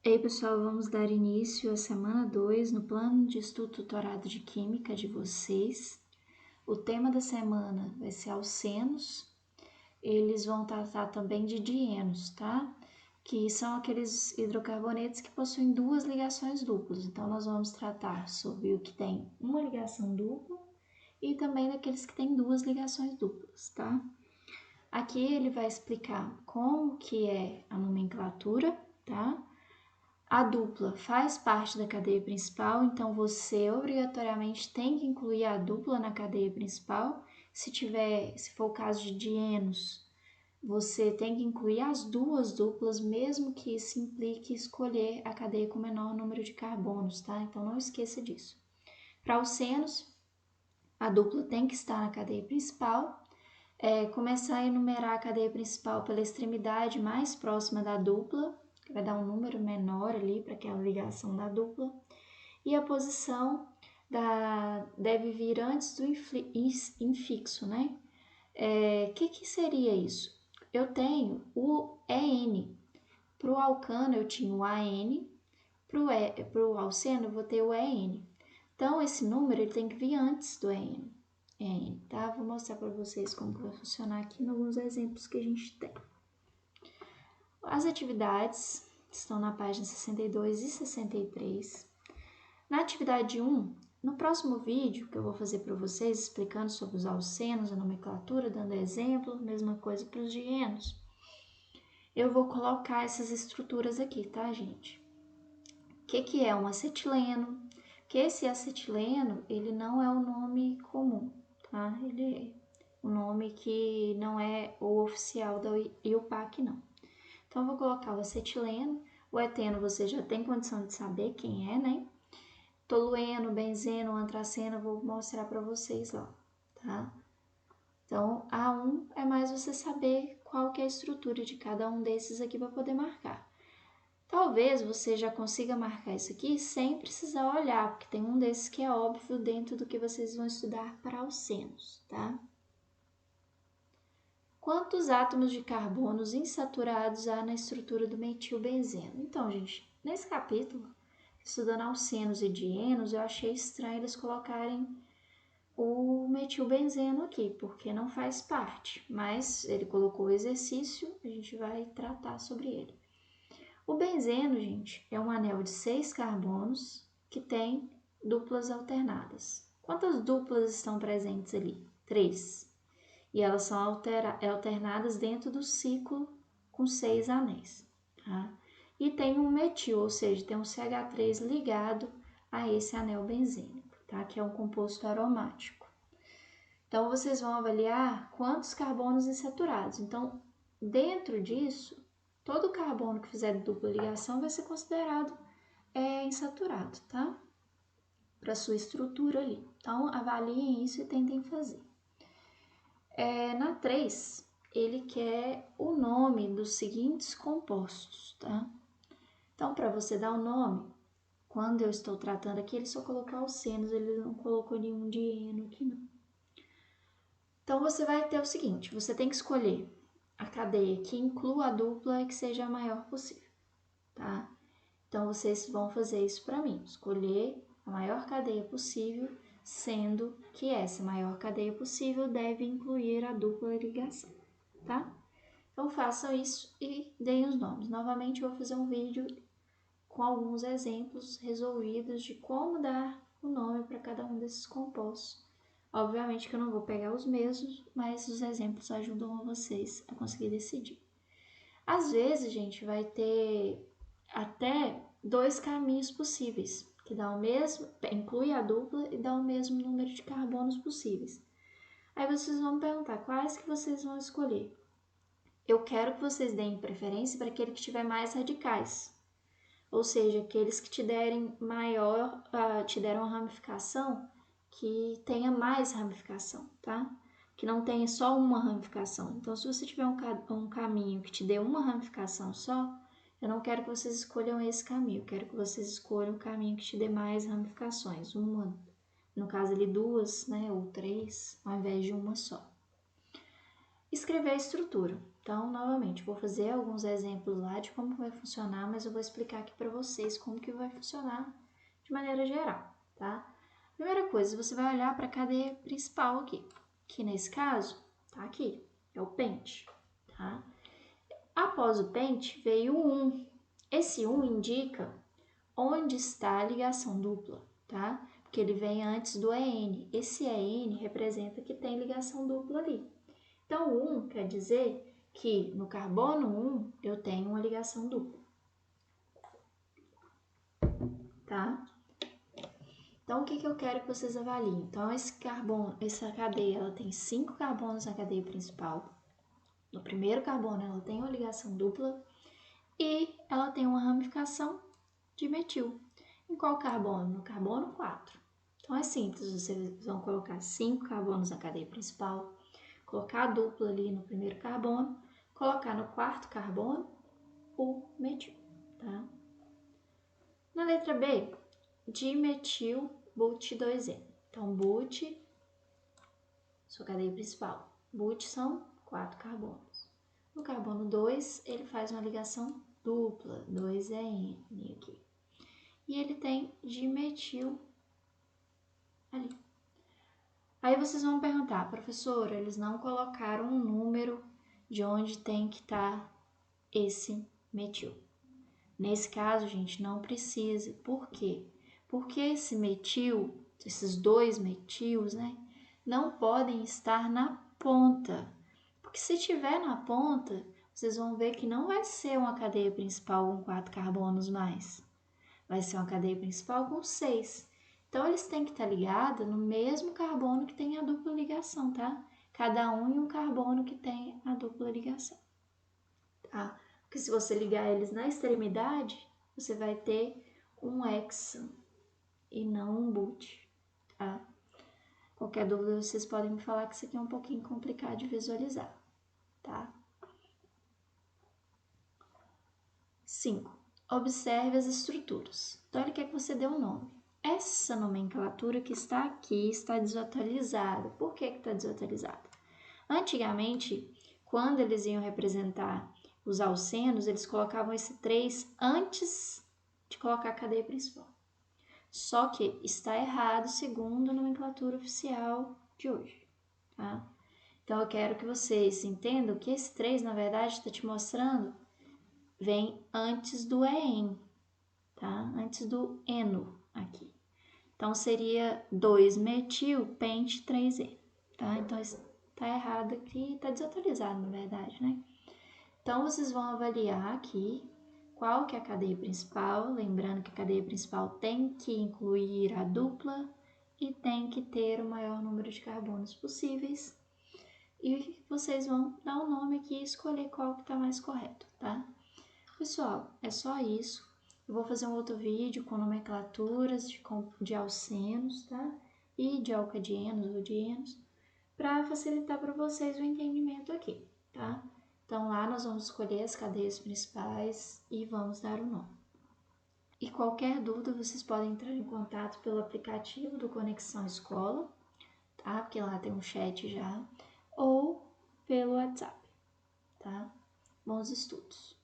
Ei, pessoal, vamos dar início à semana 2 no plano de estudo tutorado de Química de vocês. O tema da semana vai ser alcenos. Eles vão tratar também de dienos, tá? Que são aqueles hidrocarbonetos que possuem duas ligações duplas. Então, nós vamos tratar sobre o que tem uma ligação dupla e também daqueles que têm duas ligações duplas, tá? Aqui ele vai explicar como que é a nomenclatura, tá? A dupla faz parte da cadeia principal, então você obrigatoriamente tem que incluir a dupla na cadeia principal. Se for o caso de dienos, você tem que incluir as duas duplas, mesmo que isso implique escolher a cadeia com menor número de carbonos, tá? Então não esqueça disso. Para alcenos, a dupla tem que estar na cadeia principal. Começar a enumerar a cadeia principal pela extremidade mais próxima da dupla, que vai dar um número menor ali para aquela ligação da dupla, e a posição deve vir antes do infixo, né? Que seria isso? Eu tenho o EN. Para o alcano eu tinha o AN, para o alceno eu vou ter o EN. Então, esse número ele tem que vir antes do EN, tá? Vou mostrar para vocês como que vai funcionar aqui em alguns exemplos que a gente tem. As atividades estão na página 62 e 63. Na atividade 1, no próximo vídeo que eu vou fazer para vocês, explicando sobre os alcenos, a nomenclatura, dando exemplo, mesma coisa para os dienos, eu vou colocar essas estruturas aqui, tá, gente? O que é um acetileno? Que esse acetileno, ele não é um nome comum, tá? Ele é um nome que não é o oficial da IUPAC, não. Então, eu vou colocar o acetileno. O eteno você já tem condição de saber quem é, né? Tolueno, benzeno, antraceno, eu vou mostrar para vocês lá, tá? Então, A1 é mais você saber qual que é a estrutura de cada um desses aqui para poder marcar. Talvez você já consiga marcar isso aqui sem precisar olhar, porque tem um desses que é óbvio dentro do que vocês vão estudar para alcenos, tá? Quantos átomos de carbonos insaturados há na estrutura do metilbenzeno? Então, gente, nesse capítulo, estudando alcenos e dienos, eu achei estranho eles colocarem o metilbenzeno aqui, porque não faz parte, mas ele colocou o exercício, a gente vai tratar sobre ele. O benzeno, gente, é um anel de 6 carbonos que tem duplas alternadas. Quantas duplas estão presentes ali? 3. E elas são alternadas dentro do ciclo com 6 anéis, tá? E tem um metil, ou seja, tem um CH3 ligado a esse anel benzênico, tá? Que é um composto aromático. Então, vocês vão avaliar quantos carbonos insaturados. Então, dentro disso, todo carbono que fizer dupla ligação vai ser considerado insaturado, tá? Para sua estrutura ali. Então, avaliem isso e tentem fazer. Na 3, ele quer o nome dos seguintes compostos, tá? Então, para você dar o nome, quando eu estou tratando aqui, ele só colocou alcenos, ele não colocou nenhum dieno aqui, não. Então, você vai ter o seguinte, você tem que escolher a cadeia que inclua a dupla e que seja a maior possível, tá? Então, vocês vão fazer isso para mim, escolher a maior cadeia possível, sendo que essa maior cadeia possível deve incluir a dupla ligação, tá? Então, façam isso e deem os nomes. Novamente, eu vou fazer um vídeo com alguns exemplos resolvidos de como dar o nome para cada um desses compostos. Obviamente que eu não vou pegar os mesmos, mas os exemplos ajudam vocês a conseguir decidir. Às vezes, gente, vai ter até 2 caminhos possíveis, que dá o mesmo, inclui a dupla e dá o mesmo número de carbonos possíveis. Aí vocês vão me perguntar quais que vocês vão escolher. Eu quero que vocês deem preferência para aquele que tiver mais radicais, ou seja, aqueles que te deram uma ramificação que tenha mais ramificação, tá? Que não tenha só uma ramificação. Então, se você tiver um caminho que te dê uma ramificação só, eu não quero que vocês escolham esse caminho, eu quero que vocês escolham o caminho que te dê mais ramificações, uma, no caso ali 2, né, ou 3, ao invés de uma só. Escrever a estrutura. Então, novamente, vou fazer alguns exemplos lá de como vai funcionar, mas eu vou explicar aqui para vocês como que vai funcionar de maneira geral, tá? Primeira coisa, você vai olhar para a cadeia principal aqui, que nesse caso, tá aqui, é o pente, tá? Após o pente veio o 1. Esse 1 indica onde está a ligação dupla, tá? Porque ele vem antes do EN. Esse EN representa que tem ligação dupla ali. Então, o 1 quer dizer que no carbono 1 eu tenho uma ligação dupla, tá? Então, o que eu quero que vocês avaliem? Então, essa cadeia, ela tem 5 carbonos na cadeia principal. No primeiro carbono, ela tem uma ligação dupla e ela tem uma ramificação de metil. Em qual carbono? No carbono 4. Então, é simples, vocês vão colocar 5 carbonos na cadeia principal, colocar a dupla ali no primeiro carbono, colocar no quarto carbono o metil, tá? Na letra B, dimetil but2N. Então, but, sua cadeia principal. But são 4 carbonos. No carbono 2, ele faz uma ligação dupla, 2EN aqui. E ele tem dimetil ali. Aí vocês vão perguntar, professora, eles não colocaram um número de onde tem que estar esse metil. Nesse caso, gente, não precisa. Por quê? Porque esse metil, esses dois metils, né, não podem estar na ponta. Porque se tiver na ponta, vocês vão ver que não vai ser uma cadeia principal com 4 carbonos mais. Vai ser uma cadeia principal com 6. Então, eles têm que estar ligados no mesmo carbono que tem a dupla ligação, tá? Cada um em um carbono que tem a dupla ligação, tá? Porque se você ligar eles na extremidade, você vai ter um hexa e não um but, tá? Qualquer dúvida, vocês podem me falar que isso aqui é um pouquinho complicado de visualizar, tá? 5. Observe as estruturas. Então, ele quer que você dê um nome. Essa nomenclatura que está aqui está desatualizada. Por que está desatualizada? Antigamente, quando eles iam representar os alcenos, eles colocavam esse 3 antes de colocar a cadeia principal. Só que está errado segundo a nomenclatura oficial de hoje, tá? Então, eu quero que vocês entendam que esse 3, na verdade, está te mostrando, vem antes do EN, tá? Antes do eno aqui. Então, seria 2-metil-pente-3-eno, tá? Então, está errado aqui, está desatualizado, na verdade, né? Então, vocês vão avaliar aqui qual que é a cadeia principal, lembrando que a cadeia principal tem que incluir a dupla e tem que ter o maior número de carbonos possíveis. E vocês vão dar um nome aqui e escolher qual que está mais correto, tá? Pessoal, é só isso. Eu vou fazer um outro vídeo com nomenclaturas de alcenos, tá? E de alcadienos ou dienos, para facilitar para vocês o entendimento aqui, tá? Então, lá nós vamos escolher as cadeias principais e vamos dar o nome. E qualquer dúvida, vocês podem entrar em contato pelo aplicativo do Conexão Escola, tá? Porque lá tem um chat já, ou pelo WhatsApp, tá? Bons estudos!